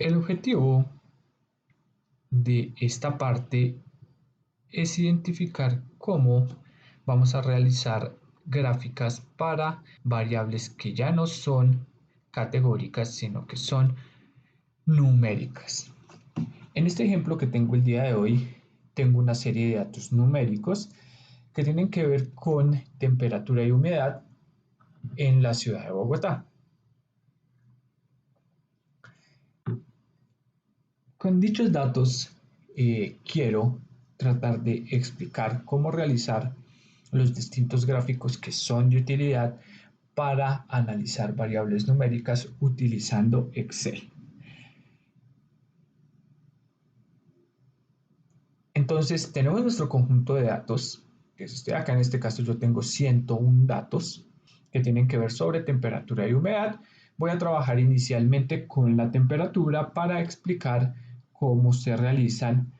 El objetivo de esta parte es identificar cómo vamos a realizar gráficas para variables que ya no son categóricas, sino que son numéricas. En este ejemplo que tengo el día de hoy, tengo una serie de datos numéricos que tienen que ver con temperatura y humedad en la ciudad de Bogotá. Con dichos datos quiero tratar de explicar cómo realizar los distintos gráficos que son de utilidad para analizar variables numéricas utilizando Excel. Entonces tenemos nuestro conjunto de datos, que es este de acá. En este caso yo tengo 101 datos que tienen que ver sobre temperatura y humedad. Voy a trabajar inicialmente con la temperatura para explicar cómo se realizan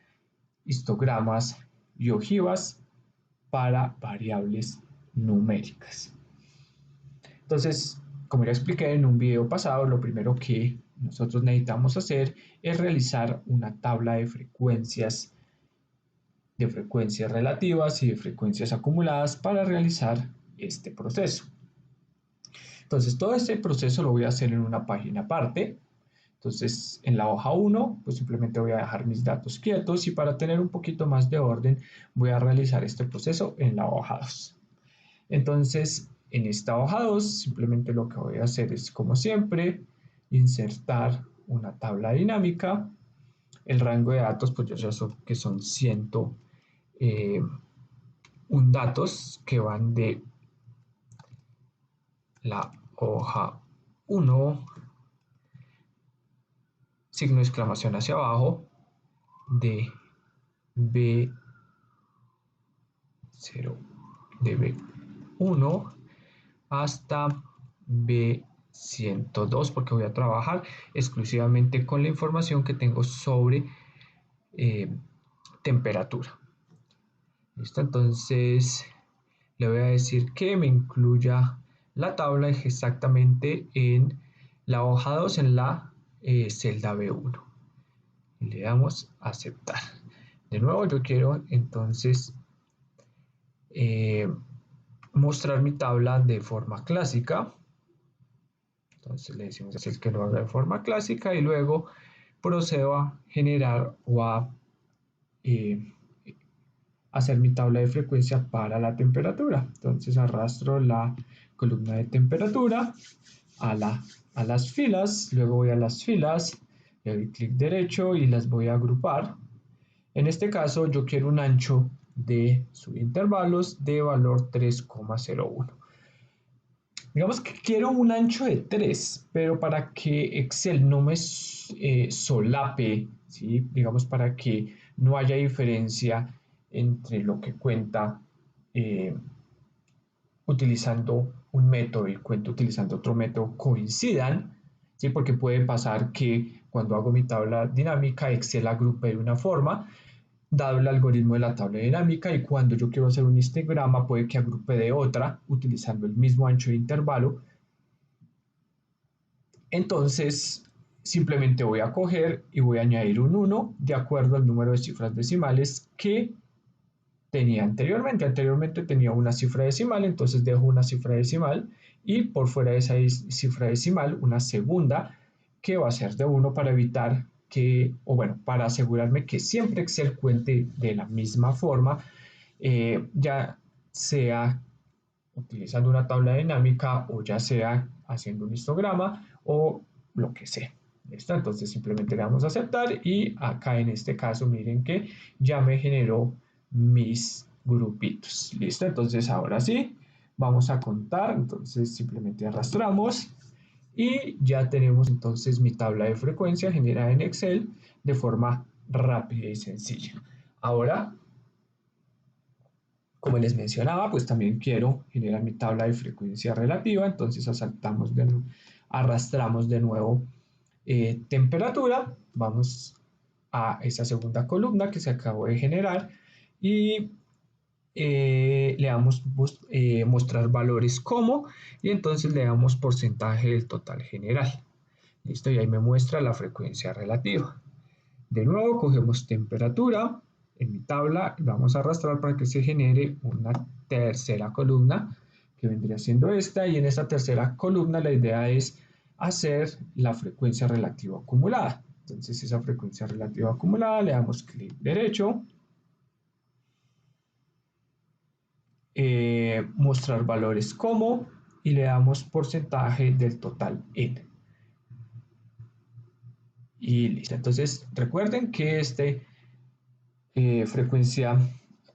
histogramas y ojivas para variables numéricas. Entonces, como ya expliqué en un video pasado, lo primero que nosotros necesitamos hacer es realizar una tabla de frecuencias relativas y de frecuencias acumuladas para realizar este proceso. Entonces, todo este proceso lo voy a hacer en una página aparte. Entonces, en la hoja 1, pues simplemente voy a dejar mis datos quietos, y para tener un poquito más de orden, voy a realizar este proceso en la hoja 2. Entonces, en esta hoja 2, simplemente lo que voy a hacer es, como siempre, insertar una tabla dinámica. El rango de datos, pues yo ya sé que son 101 datos que van de la hoja 1, signo de exclamación hacia abajo, de B0, de B1 hasta B102, porque voy a trabajar exclusivamente con la información que tengo sobre temperatura. ¿Listo? Entonces le voy a decir que me incluya la tabla exactamente en la hoja 2, en la celda B1. Y le damos a aceptar. De nuevo, yo quiero entonces mostrar mi tabla de forma clásica. Entonces le decimos a que lo haga de forma clásica, y luego procedo a generar o a hacer mi tabla de frecuencia para la temperatura. Entonces arrastro la columna de temperatura a las filas, luego voy a las filas, le doy clic derecho y las voy a agrupar. En este caso yo quiero un ancho de subintervalos de valor 3,01. Digamos que quiero un ancho de 3, pero para que Excel no me solape, ¿sí? Digamos, para que no haya diferencia entre lo que cuenta utilizando un método y cuenta utilizando otro método coincidan, ¿sí? Porque puede pasar que cuando hago mi tabla dinámica, Excel agrupe de una forma, dado el algoritmo de la tabla dinámica, y cuando yo quiero hacer un histograma puede que agrupe de otra utilizando el mismo ancho de intervalo. Entonces simplemente voy a coger y voy a añadir un 1 de acuerdo al número de cifras decimales que tenía anteriormente. Anteriormente tenía una cifra decimal, entonces dejo una cifra decimal, y por fuera de esa cifra decimal una segunda que va a ser de 1 para evitar que, o bueno, para asegurarme que siempre Excel cuente de la misma forma, ya sea utilizando una tabla dinámica o ya sea haciendo un histograma o lo que sea. ¿Listo? Entonces simplemente le damos a aceptar, y acá en este caso miren que ya me generó mis grupitos. ¿Listo? Entonces ahora sí, vamos a contar. Entonces simplemente arrastramos y ya tenemos entonces mi tabla de frecuencia generada en Excel de forma rápida y sencilla. Ahora, como les mencionaba, pues también quiero generar mi tabla de frecuencia relativa. Entonces arrastramos de nuevo temperatura. Vamos a esa segunda columna que se acabó de generar y le damos mostrar valores como, y entonces le damos porcentaje del total general. Listo, y ahí me muestra la frecuencia relativa. De nuevo, cogemos temperatura en mi tabla y vamos a arrastrar para que se genere una tercera columna, que vendría siendo esta, y en esta tercera columna la idea es hacer la frecuencia relativa acumulada. Entonces, esa frecuencia relativa acumulada, le damos clic derecho, mostrar valores como, y le damos porcentaje del total n. Y listo. Entonces, recuerden que frecuencia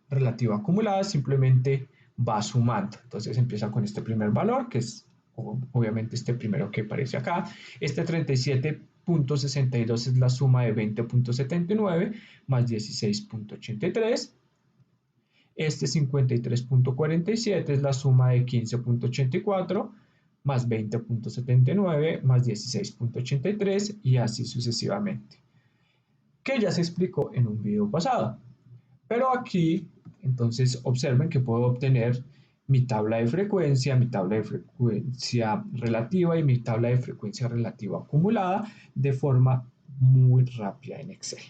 relativa acumulada simplemente va sumando. Entonces empieza con este primer valor, que es obviamente este primero que aparece acá. Este 37.62 es la suma de 20.79 más 16.83. Este 53.47 es la suma de 15.84 más 20.79 más 16.83 y así sucesivamente, que ya se explicó en un video pasado. Pero aquí, entonces, observen que puedo obtener mi tabla de frecuencia relativa y mi tabla de frecuencia relativa acumulada de forma muy rápida en Excel.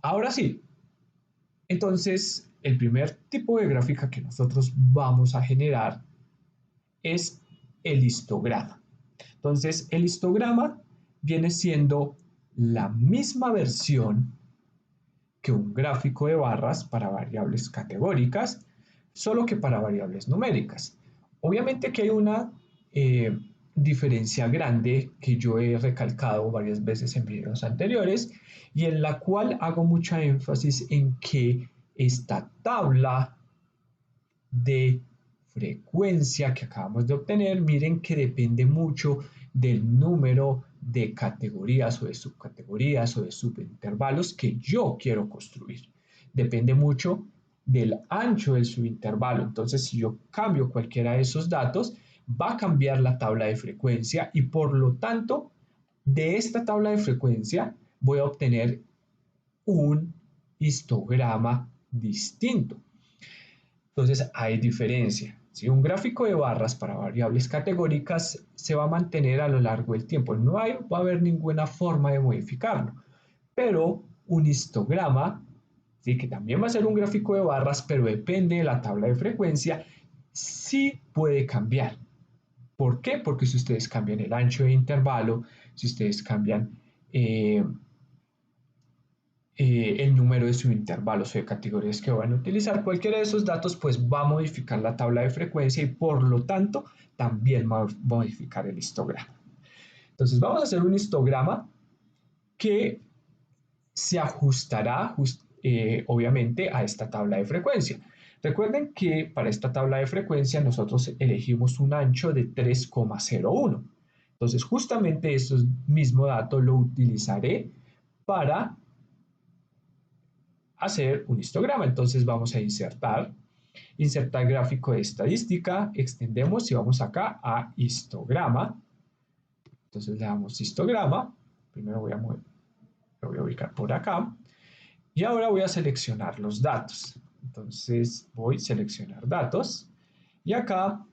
Ahora sí, entonces, el primer tipo de gráfica que nosotros vamos a generar es el histograma. Entonces, el histograma viene siendo la misma versión que un gráfico de barras para variables categóricas, solo que para variables numéricas. Obviamente que hay una diferencia grande que yo he recalcado varias veces en videos anteriores y en la cual hago mucha énfasis en que esta tabla de frecuencia que acabamos de obtener, miren que depende mucho del número de categorías o de subcategorías o de subintervalos que yo quiero construir. Depende mucho del ancho del subintervalo. Entonces, si yo cambio cualquiera de esos datos, va a cambiar la tabla de frecuencia y por lo tanto, de esta tabla de frecuencia voy a obtener un histograma distinto. Entonces hay diferencia. Si un gráfico de barras para variables categóricas se va a mantener a lo largo del tiempo, no va a haber ninguna forma de modificarlo. Pero un histograma, ¿sí? Que también va a ser un gráfico de barras, pero depende de la tabla de frecuencia, sí puede cambiar. ¿Por qué? Porque si ustedes cambian el ancho de intervalo, si ustedes cambian el número de subintervalos o de categorías que van a utilizar, cualquiera de esos datos pues va a modificar la tabla de frecuencia y por lo tanto también va a modificar el histograma. Entonces vamos a hacer un histograma que se ajustará obviamente a esta tabla de frecuencia. Recuerden que para esta tabla de frecuencia nosotros elegimos un ancho de 3,01. Entonces justamente ese mismo dato lo utilizaré para hacer un histograma. Entonces vamos a insertar gráfico de estadística, extendemos y vamos acá a histograma. Entonces le damos histograma. Primero lo voy a ubicar por acá. Y ahora voy a seleccionar los datos. Entonces voy a seleccionar datos. Y acá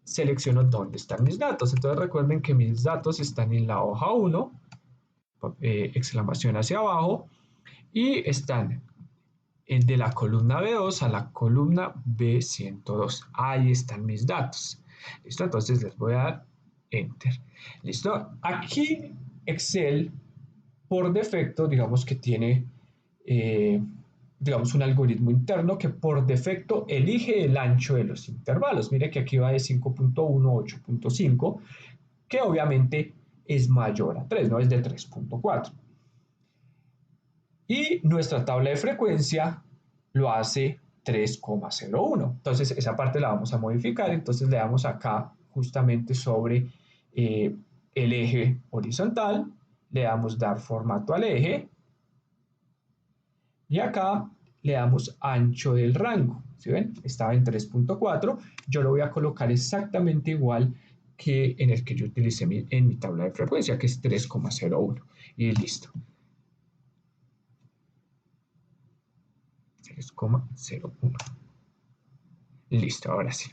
selecciono dónde están mis datos. Entonces recuerden que mis datos están en la hoja 1, exclamación hacia abajo, y están de la columna B2 a la columna B102. Ahí están mis datos. ¿Listo? Entonces les voy a dar Enter. ¿Listo? Aquí Excel, por defecto, digamos que tiene, digamos, un algoritmo interno que por defecto elige el ancho de los intervalos. Mire que aquí va de 5.1 a 8.5, que obviamente es mayor a 3, no es de 3.4. Y nuestra tabla de frecuencia lo hace 3,01. Entonces esa parte la vamos a modificar. Entonces le damos acá justamente sobre el eje horizontal. Le damos dar formato al eje. Y acá le damos ancho del rango. ¿Sí ven? Estaba en 3.4. Yo lo voy a colocar exactamente igual que en el que yo utilicé en mi tabla de frecuencia, que es 3,01. Y listo. 3,01. Listo, ahora sí.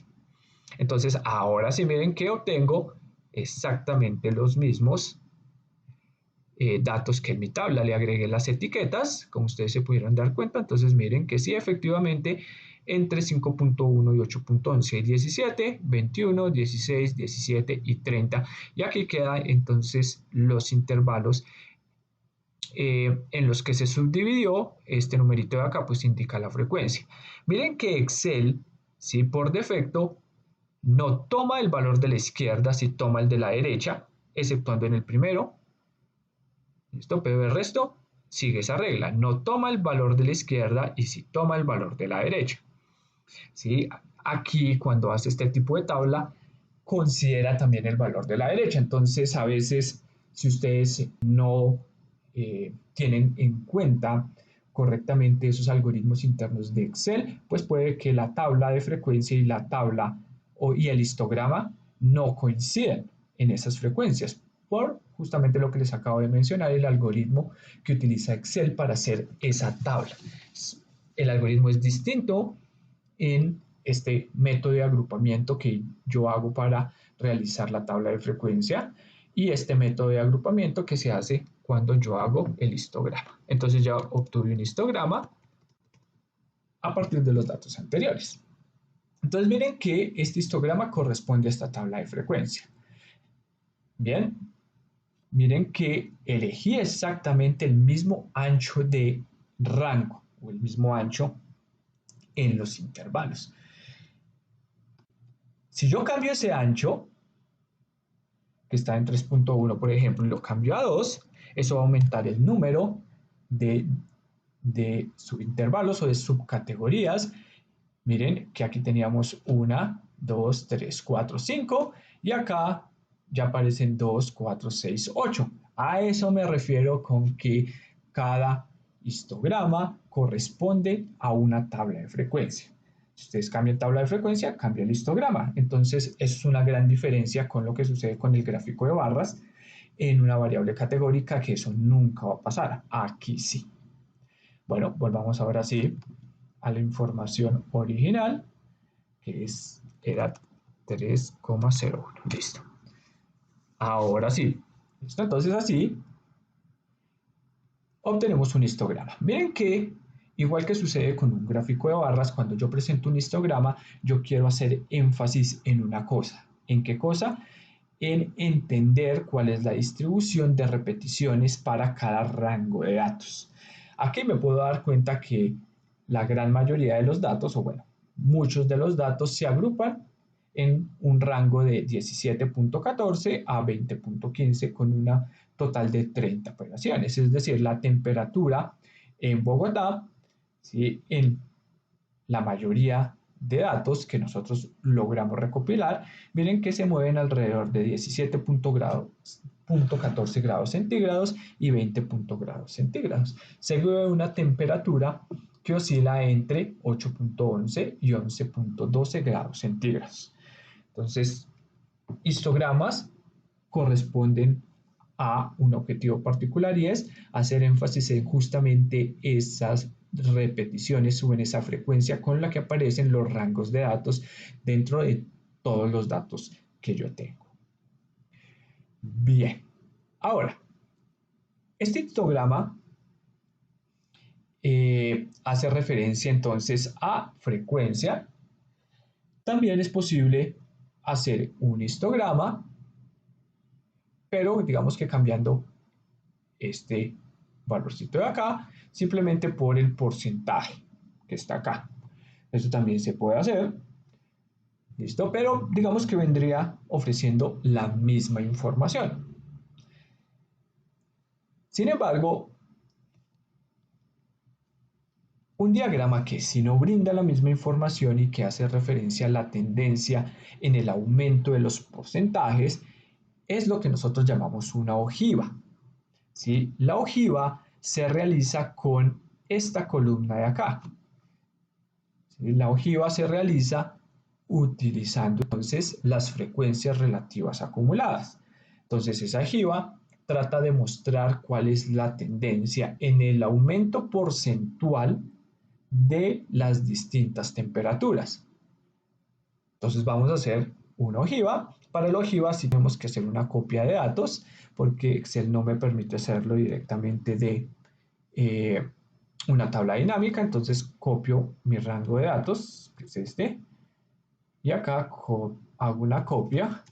Entonces, ahora sí miren que obtengo exactamente los mismos datos que en mi tabla. Le agregué las etiquetas, como ustedes se pudieron dar cuenta. Entonces miren que sí, efectivamente, entre 5.1 y 8.11 hay 17, 21, 16, 17 y 30. Y aquí quedan entonces los intervalos en los que se subdividió este numerito de acá, pues indica la frecuencia. Miren que Excel, ¿sí? Por defecto, no toma el valor de la izquierda, si toma el de la derecha, exceptuando en el primero. ¿Listo? Pero el resto sigue esa regla. No toma el valor de la izquierda y si toma el valor de la derecha. ¿Sí? Aquí, cuando hace este tipo de tabla, considera también el valor de la derecha. Entonces, a veces, si ustedes no tienen en cuenta correctamente esos algoritmos internos de Excel, pues puede que la tabla de frecuencia y la tabla y el histograma no coincidan en esas frecuencias por justamente lo que les acabo de mencionar, el algoritmo que utiliza Excel para hacer esa tabla. El algoritmo es distinto en este método de agrupamiento que yo hago para realizar la tabla de frecuencia y este método de agrupamiento que se hace cuando yo hago el histograma. Entonces ya obtuve un histograma a partir de los datos anteriores. Entonces miren que este histograma corresponde a esta tabla de frecuencia. Bien, miren que elegí exactamente el mismo ancho de rango o el mismo ancho en los intervalos. Si yo cambio ese ancho, que está en 3.1 por ejemplo, y lo cambio a 2, eso va a aumentar el número de subintervalos o de subcategorías. Miren que aquí teníamos 1, 2, 3, 4, 5 y acá ya aparecen 2, 4, 6, 8. A eso me refiero con que cada histograma corresponde a una tabla de frecuencia. Si ustedes cambian tabla de frecuencia, cambia el histograma. Entonces, eso es una gran diferencia con lo que sucede con el gráfico de barras en una variable categórica, que eso nunca va a pasar. Aquí sí. Bueno, volvamos ahora sí a la información original, que era 3,01. Listo. Ahora sí. ¿Listo? Entonces así obtenemos un histograma. Miren que, igual que sucede con un gráfico de barras, cuando yo presento un histograma, yo quiero hacer énfasis en una cosa. ¿En qué cosa? En entender cuál es la distribución de repeticiones para cada rango de datos. Aquí me puedo dar cuenta que la gran mayoría de los datos, o bueno, muchos de los datos se agrupan en un rango de 17.14 a 20.15 con una total de 30 operaciones. Es decir, la temperatura en Bogotá, ¿sí? En la mayoría de datos que nosotros logramos recopilar, miren que se mueven alrededor de 17.14 grados centígrados y 20 grados centígrados. Según una temperatura que oscila entre 8.11 y 11.12 grados centígrados. Entonces, histogramas corresponden a un objetivo particular y es hacer énfasis en justamente esas repeticiones o en esa frecuencia con la que aparecen los rangos de datos dentro de todos los datos que yo tengo. Bien, ahora, este histograma hace referencia entonces a frecuencia. También es posible hacer un histograma, pero digamos que cambiando este valorcito de acá simplemente por el porcentaje que está acá. Esto también se puede hacer. ¿Listo? Pero digamos que vendría ofreciendo la misma información. Sin embargo, un diagrama que si no brinda la misma información y que hace referencia a la tendencia en el aumento de los porcentajes es lo que nosotros llamamos una ojiva. ¿Sí? La ojiva se realiza con esta columna de acá. ¿Sí? La ojiva se realiza utilizando entonces las frecuencias relativas acumuladas. Entonces esa ojiva trata de mostrar cuál es la tendencia en el aumento porcentual de las distintas temperaturas. Entonces vamos a hacer una ojiva. Para la ojiva sí tenemos que hacer una copia de datos porque Excel no me permite hacerlo directamente de una tabla dinámica. Entonces copio mi rango de datos, que es este, y acá hago una copia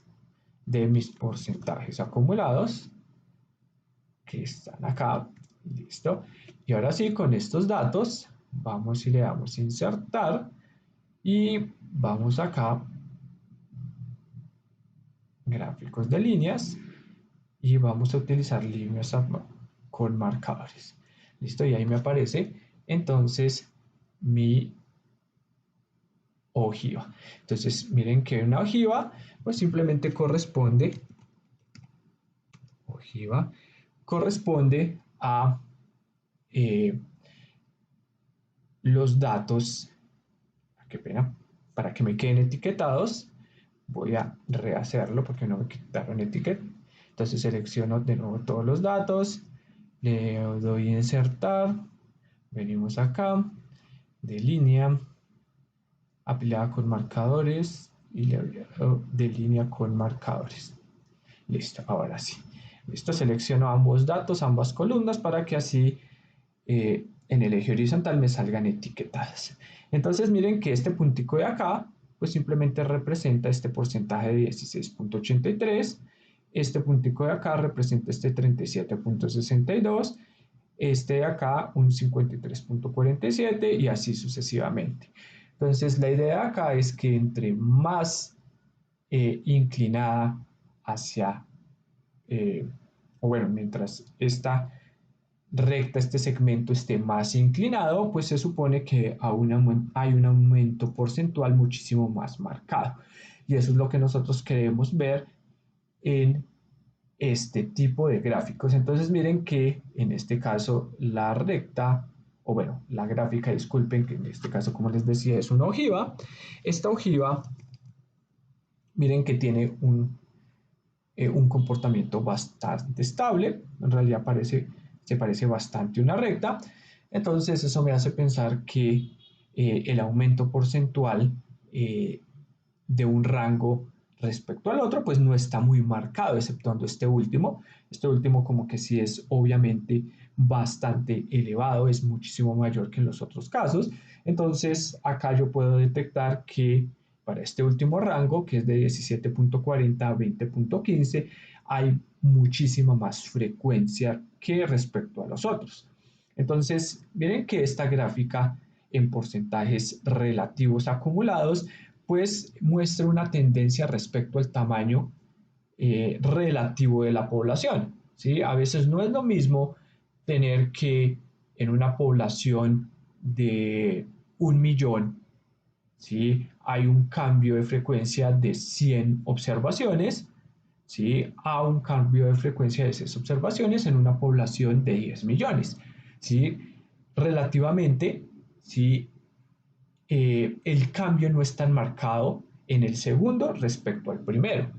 de mis porcentajes acumulados que están acá. Listo. Y ahora sí, con estos datos vamos y le damos insertar y vamos acá gráficos de líneas y vamos a utilizar líneas con marcadores. Listo, y ahí me aparece entonces mi ojiva. Entonces miren que una ojiva pues simplemente ojiva corresponde a eh, los datos, qué pena, para que me queden etiquetados. Voy a rehacerlo porque no me quitaron etiqueta. Entonces selecciono de nuevo todos los datos, le doy a insertar, venimos acá, de línea, apilada con marcadores y le doy de línea con marcadores. Listo, ahora sí. Listo, selecciono ambos datos, ambas columnas para que así en el eje horizontal me salgan etiquetadas. Entonces miren que este puntico de acá pues simplemente representa este porcentaje de 16.83, este puntico de acá representa este 37.62, este de acá un 53.47 y así sucesivamente. Entonces la idea acá es que entre más inclinada hacia, o bueno, mientras esta recta, este segmento esté más inclinado, pues se supone que hay un aumento porcentual muchísimo más marcado. Y eso es lo que nosotros queremos ver en este tipo de gráficos. Entonces miren que en este caso la recta, o bueno, la gráfica, disculpen, que en este caso como les decía es una ojiva. Esta ojiva, miren que tiene un comportamiento bastante estable, en realidad se parece bastante a una recta, entonces eso me hace pensar que el aumento porcentual de un rango respecto al otro, pues no está muy marcado, exceptuando este último como que sí es obviamente bastante elevado, es muchísimo mayor que en los otros casos, entonces acá yo puedo detectar que para este último rango, que es de 17.40 a 20.15, hay muchísima más frecuencia que respecto a los otros. Entonces, miren que esta gráfica en porcentajes relativos acumulados, pues muestra una tendencia respecto al tamaño relativo de la población. ¿Sí? A veces no es lo mismo tener que en una población de 1 millón, ¿sí? Hay un cambio de frecuencia de 100 observaciones, ¿sí? A un cambio de frecuencia de 6 observaciones en una población de 10 millones. ¿Sí? Relativamente, ¿sí? El cambio no es tan marcado en el segundo respecto al primero.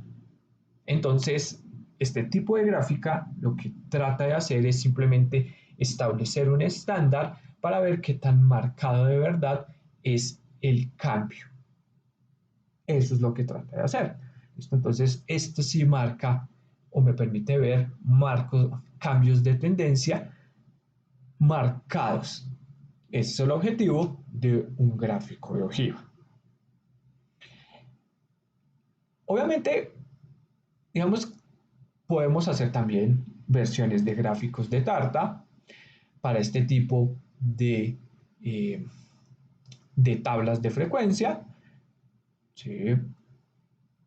Entonces, este tipo de gráfica lo que trata de hacer es simplemente establecer un estándar para ver qué tan marcado de verdad es el cambio. Eso es lo que trata de hacer. ¿Listo? Entonces, esto sí marca o me permite ver cambios de tendencia marcados. Ese es el objetivo de un gráfico de ojiva. Obviamente, digamos, podemos hacer también versiones de gráficos de tarta para este tipo eh, de tablas de frecuencia, ¿sí?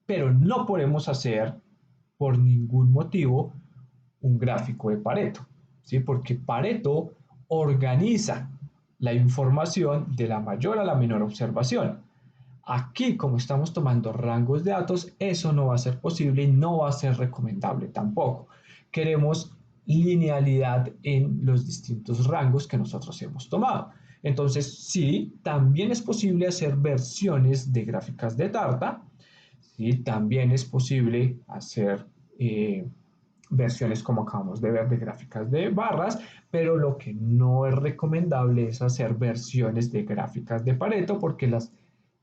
Pero no podemos hacer por ningún motivo un gráfico de Pareto, ¿sí? Porque Pareto organiza la información de la mayor a la menor observación. Aquí, como estamos tomando rangos de datos, eso no va a ser posible y no va a ser recomendable tampoco. Queremos linealidad en los distintos rangos que nosotros hemos tomado. Entonces, sí, también es posible hacer versiones de gráficas de tarta, ¿sí? También es posible hacer versiones como acabamos de ver de gráficas de barras, pero lo que no es recomendable es hacer versiones de gráficas de Pareto porque las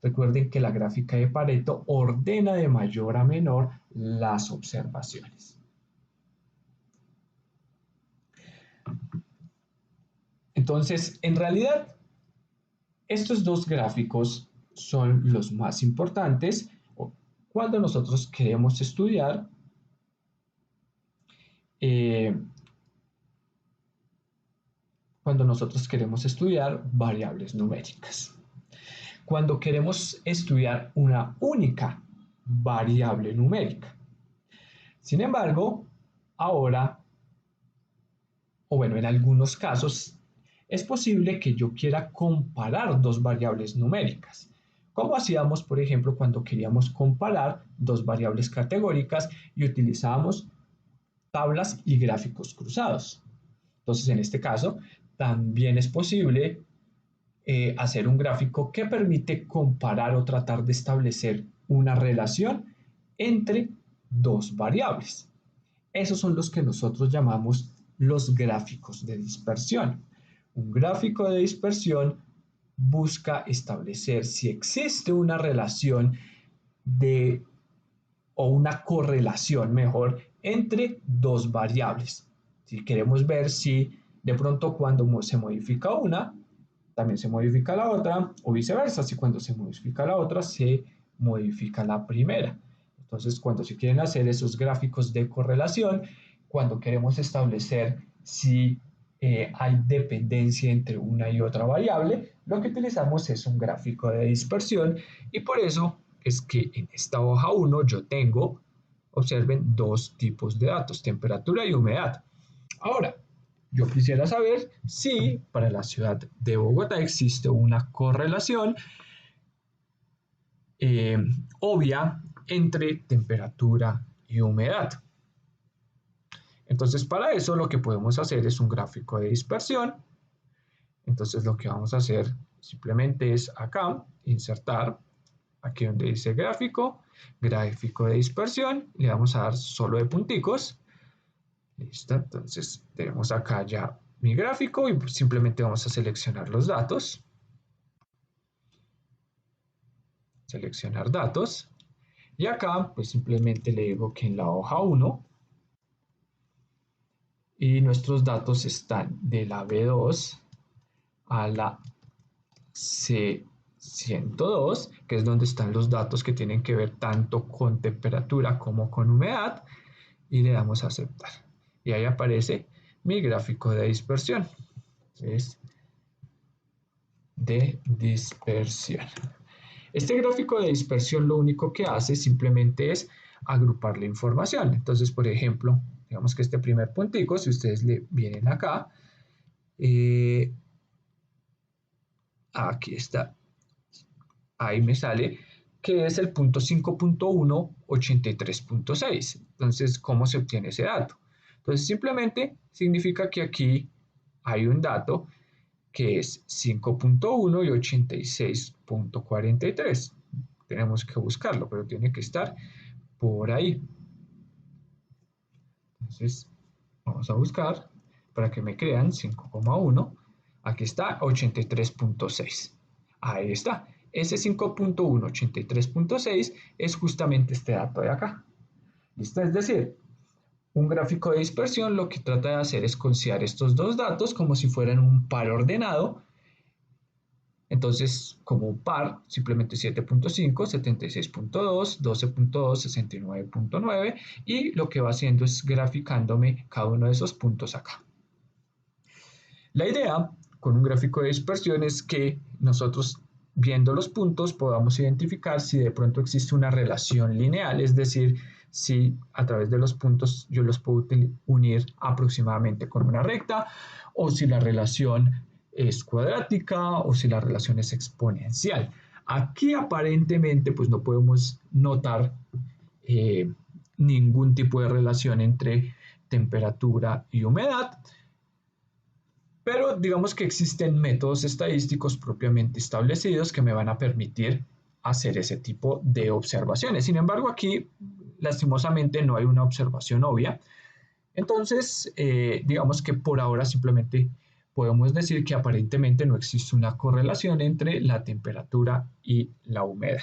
Recuerden que la gráfica de Pareto ordena de mayor a menor las observaciones. Entonces, en realidad, estos dos gráficos son los más importantes cuando nosotros queremos estudiar variables numéricas. Cuando queremos estudiar una única variable numérica. Sin embargo, ahora, o bueno, en algunos casos, es posible que yo quiera comparar dos variables numéricas, como hacíamos, por ejemplo, cuando queríamos comparar dos variables categóricas y utilizábamos tablas y gráficos cruzados. Entonces, en este caso, también es posible hacer un gráfico que permite comparar o tratar de establecer una relación entre dos variables. Esos son los que nosotros llamamos los gráficos de dispersión. Un gráfico de dispersión busca establecer si existe una relación o una correlación mejor entre dos variables. Si queremos ver si de pronto cuando se modifica una, también se modifica la otra, o viceversa, si cuando se modifica la otra, se modifica la primera. Entonces, cuando se quieren hacer esos gráficos de correlación, cuando queremos establecer si hay dependencia entre una y otra variable, lo que utilizamos es un gráfico de dispersión y por eso es que en esta hoja 1 yo tengo, observen, dos tipos de datos, temperatura y humedad. Ahora, yo quisiera saber si para la ciudad de Bogotá existe una correlación obvia entre temperatura y humedad. Entonces, para eso lo que podemos hacer es un gráfico de dispersión. Entonces, lo que vamos a hacer simplemente es acá, insertar, aquí donde dice gráfico, gráfico de dispersión, le vamos a dar solo de punticos. Listo, entonces tenemos acá ya mi gráfico y simplemente vamos a seleccionar los datos. Seleccionar datos. Y acá pues simplemente le digo que en la hoja 1 y nuestros datos están de la B2 a la C102, que es donde están los datos que tienen que ver tanto con temperatura como con humedad, y le damos a aceptar. Y ahí aparece mi gráfico de dispersión. Entonces, de dispersión. Este gráfico de dispersión lo único que hace simplemente es agrupar la información. Entonces, por ejemplo, digamos que este primer puntico, si ustedes le vienen acá, aquí está, ahí me sale que es el punto 5.183.6. Entonces, ¿cómo se obtiene ese dato? Entonces, simplemente significa que aquí hay un dato que es 5.1 y 86.43. Tenemos que buscarlo, pero tiene que estar por ahí. Entonces, vamos a buscar para que me crean 5,1. Aquí está 83.6. Ahí está. Ese 5.1, 83.6 es justamente este dato de acá. ¿Listo? Es decir, un gráfico de dispersión lo que trata de hacer es considerar estos dos datos como si fueran un par ordenado. Entonces, como un par, simplemente 7.5, 76.2, 12.2, 69.9 y lo que va haciendo es graficándome cada uno de esos puntos acá. La idea con un gráfico de dispersión es que nosotros viendo los puntos podamos identificar si de pronto existe una relación lineal, es decir, si a través de los puntos yo los puedo unir aproximadamente con una recta o si la relación es cuadrática o si la relación es exponencial. Aquí aparentemente pues no podemos notar ningún tipo de relación entre temperatura y humedad, pero digamos que existen métodos estadísticos propiamente establecidos que me van a permitir hacer ese tipo de observaciones. Sin embargo, aquí lastimosamente no hay una observación obvia. Entonces, digamos que por ahora simplemente podemos decir que aparentemente no existe una correlación entre la temperatura y la humedad.